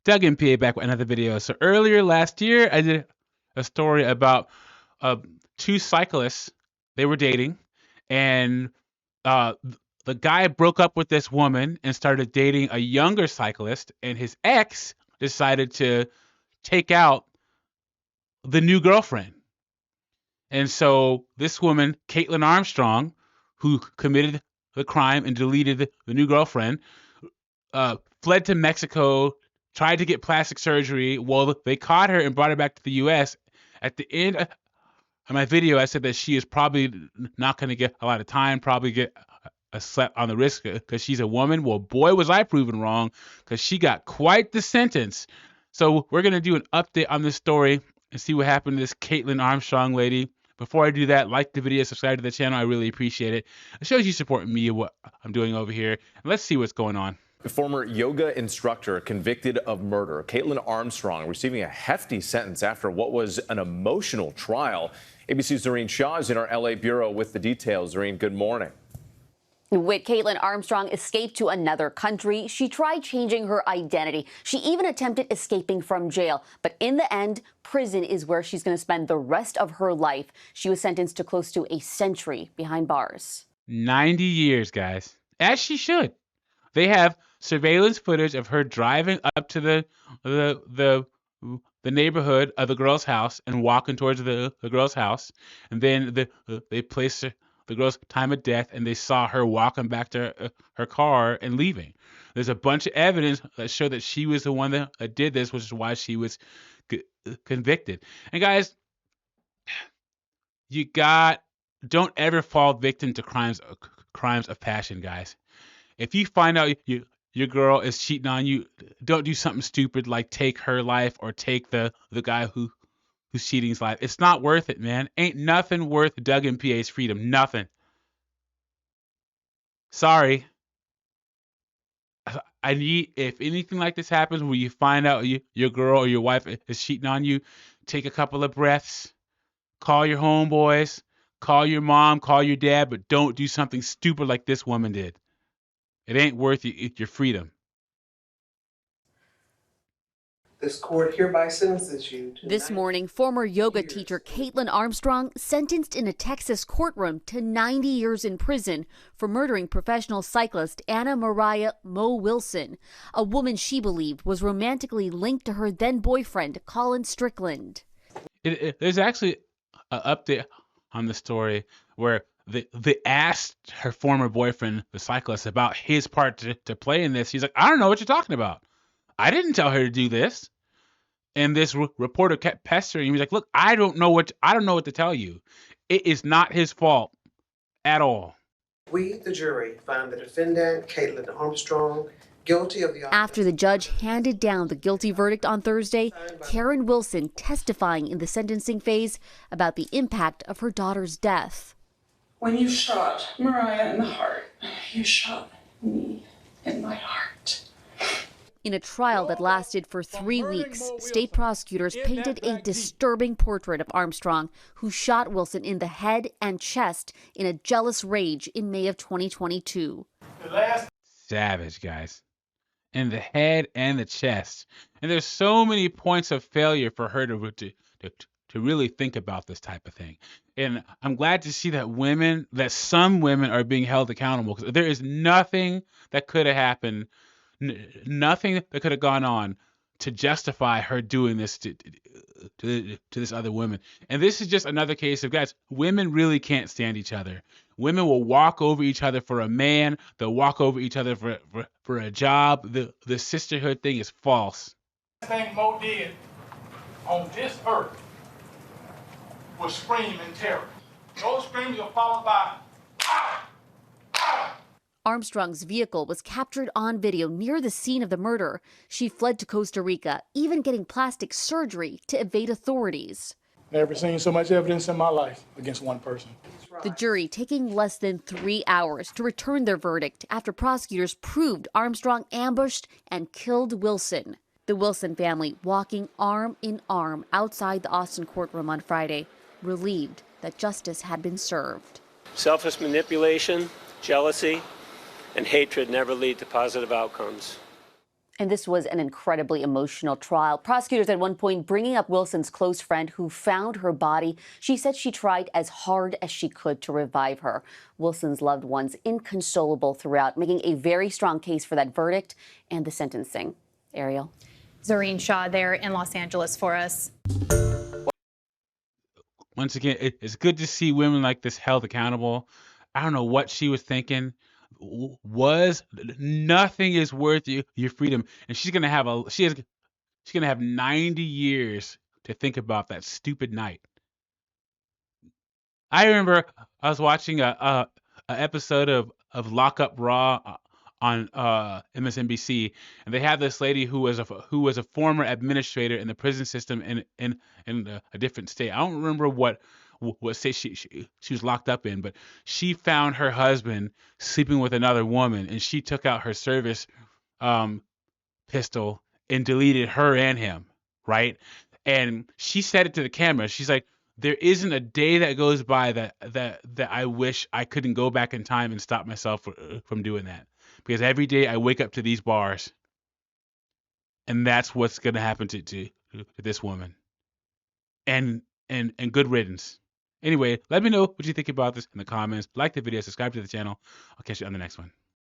Doug MPA back with another video. So earlier last year, I did a story about two cyclists. They were dating, and the guy broke up with this woman and started dating a younger cyclist, and his ex decided to take out the new girlfriend. And so this woman, Kaitlin Armstrong, who committed the crime and deleted the new girlfriend, fled to Mexico, tried to get plastic surgery. Well, they caught her and brought her back to the U.S. At the end of my video, I said that she is probably not going to get a lot of time, probably get a slap on the wrist because she's a woman. Well, boy, was I proven wrong, because she got quite the sentence. So we're going to do an update on this story and see what happened to this Kaitlin Armstrong lady. Before I do that, like the video, subscribe to the channel. I really appreciate it. It shows you support me and what I'm doing over here. And let's see what's going on. Former yoga instructor convicted of murder, Kaitlin Armstrong, receiving a hefty sentence after what was an emotional trial. ABC's Zareen Shaw is in our LA bureau with the details. Zareen, good morning. With Kaitlin Armstrong escaped to another country. She tried changing her identity. She even attempted escaping from jail. But in the end, prison is where she's going to spend the rest of her life. She was sentenced to close to a century behind bars. 90 years, guys. As she should. They have surveillance footage of her driving up to the neighborhood of the girl's house and walking towards the girl's house. And then they placed the girl's time of death, and they saw her walking back to her car and leaving. There's a bunch of evidence that show that she was the one that did this, which is why she was convicted. And guys, don't ever fall victim to crimes of passion, guys. If you find out your girl is cheating on you, don't do something stupid like take her life or take the guy who's cheating's life. It's not worth it, man. Ain't nothing worth Doug MPA's freedom. Nothing. Sorry. I need, if anything like this happens where you find out your girl or your wife is cheating on you, take a couple of breaths, call your homeboys, call your mom, call your dad, but don't do something stupid like this woman did. It ain't worth your freedom. This court hereby sentences you to This morning, former yoga teacher Kaitlin Armstrong sentenced in a Texas courtroom to 90 years in prison for murdering professional cyclist Anna Mariah Mo Wilson, a woman she believed was romantically linked to her then-boyfriend Colin Strickland. There's actually an update on the story where they asked her former boyfriend, the cyclist, about his part to play in this. He's like, I don't know what you're talking about. I didn't tell her to do this. And this reporter kept pestering him. He's like, look, I don't know what to tell you. It is not his fault at all. We, the jury, find the defendant, Kaitlin Armstrong, guilty of the... After the judge handed down the guilty verdict on Thursday, Karen Wilson testifying in the sentencing phase about the impact of her daughter's death. When you shot Mariah in the heart, you shot me in my heart. In a trial that lasted for 3 weeks, state prosecutors painted a disturbing portrait of Armstrong, who shot Wilson in the head and chest in a jealous rage in May of 2022. Savage, guys. In the head and the chest. And there's so many points of failure for her to really think about this type of thing. And I'm glad to see that some women are being held accountable, because there is nothing that could have happened, nothing that could have gone on to justify her doing this to this other woman. And this is just another case of, guys, women really can't stand each other. Women will walk over each other for a man. They'll walk over each other for a job. The sisterhood thing is false. The thing Mo did on this earth was scream in terror. Those screams are followed by ah! Ah! Armstrong's vehicle was captured on video near the scene of the murder. She fled to Costa Rica, even getting plastic surgery to evade authorities. Never seen so much evidence in my life against one person. The jury taking less than 3 hours to return their verdict after prosecutors proved Armstrong ambushed and killed Wilson. The Wilson family walking arm in arm outside the Austin courtroom on Friday, relieved that justice had been served. Selfish manipulation, jealousy, and hatred never lead to positive outcomes. And this was an incredibly emotional trial. Prosecutors at one point bringing up Wilson's close friend who found her body. She said she tried as hard as she could to revive her. Wilson's loved ones inconsolable throughout, making a very strong case for that verdict and the sentencing. Ariel. Zareen Shaw there in Los Angeles for us. Once again, it's good to see women like this held accountable. I don't know what she was thinking. Nothing is worth your freedom, and she's gonna have 90 years to think about that stupid night. I remember I was watching a episode of Lock Up Raw on MSNBC, and they had this lady who was a former administrator in the prison system in a different state. I don't remember what state she was locked up in, but she found her husband sleeping with another woman, and she took out her service pistol and deleted her and him, right? And she said it to the camera. She's like, there isn't a day that goes by that I wish I couldn't go back in time and stop myself from doing that. Because every day I wake up to these bars, and that's what's going to happen to this woman. And good riddance. Anyway, let me know what you think about this in the comments. Like the video, subscribe to the channel. I'll catch you on the next one.